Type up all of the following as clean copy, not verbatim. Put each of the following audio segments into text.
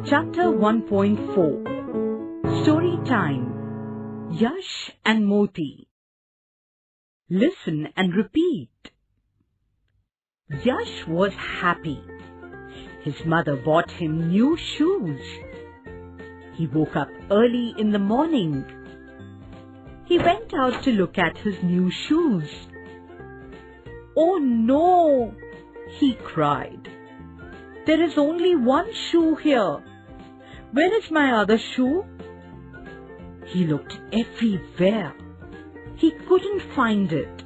Chapter 1.4 Story Time. Yash and Moti. Listen and repeat. Yash was happy. His mother bought him new shoes. He woke up early in the morning. He went out to look at his new shoes. "Oh no!" he cried. "There is only one shoe here. Where is my other shoe?" He looked everywhere. He couldn't find it.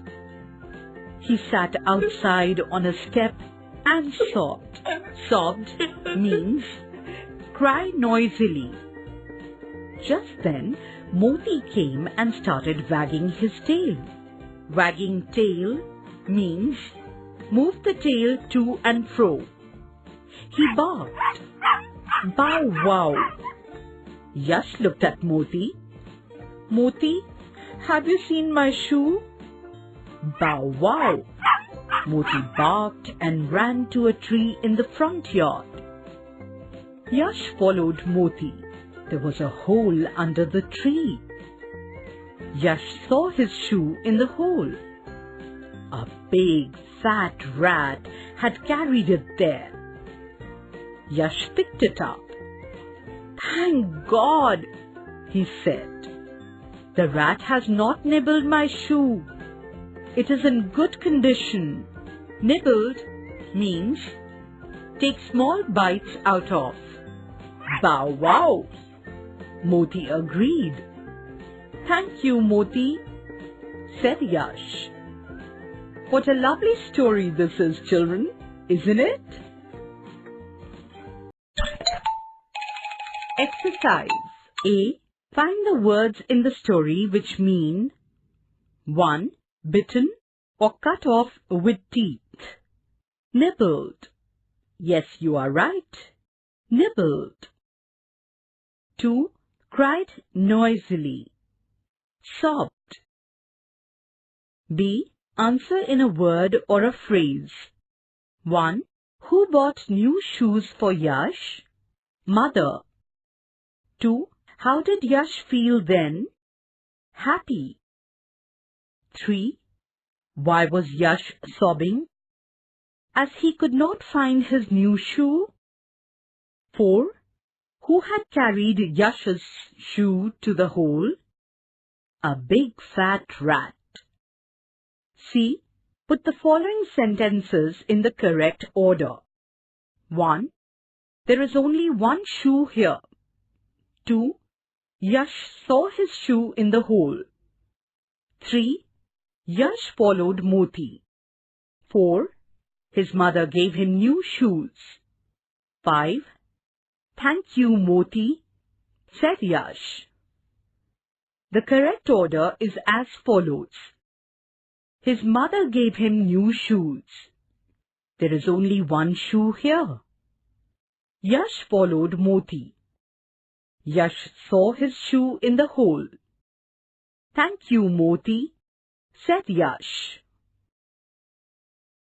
He sat outside on a step and sobbed. Sobbed means cry noisily. Just then, Moti came and started wagging his tail. Wagging tail means move the tail to and fro. He barked. Bow wow. Yash looked at Moti. "Moti, have you seen my shoe?" Bow wow. Moti barked and ran to a tree in the front yard. Yash followed Moti. There was a hole under the tree. Yash saw his shoe in the hole. A big fat rat had carried it there. Yash picked it up. "Thank God," he said. "The rat has not nibbled my shoe. It is in good condition." Nibbled means take small bites out of. Bow wow. Moti agreed. "Thank you, Moti," said Yash. What a lovely story this is, children, isn't it? Exercise A. Find the words in the story which mean 1. Bitten or cut off with teeth. Nibbled. Yes, you are right. Nibbled. 2. Cried noisily. Sobbed. B. Answer in a word or a phrase. 1. Who bought new shoes for Yash? Mother. 2. How did Yash feel then? Happy. 3. Why was Yash sobbing? As he could not find his new shoe. 4. Who had carried Yash's shoe to the hole? A big fat rat. C. Put the following sentences in the correct order. 1. There is only one shoe here. 2. Yash saw his shoe in the hole. 3. Yash followed Moti. 4. His mother gave him new shoes. 5. Thank you, Moti, said Yash. The correct order is as follows. His mother gave him new shoes. There is only one shoe here. Yash followed Moti. Yash saw his shoe in the hole. Thank you, Moti, said Yash.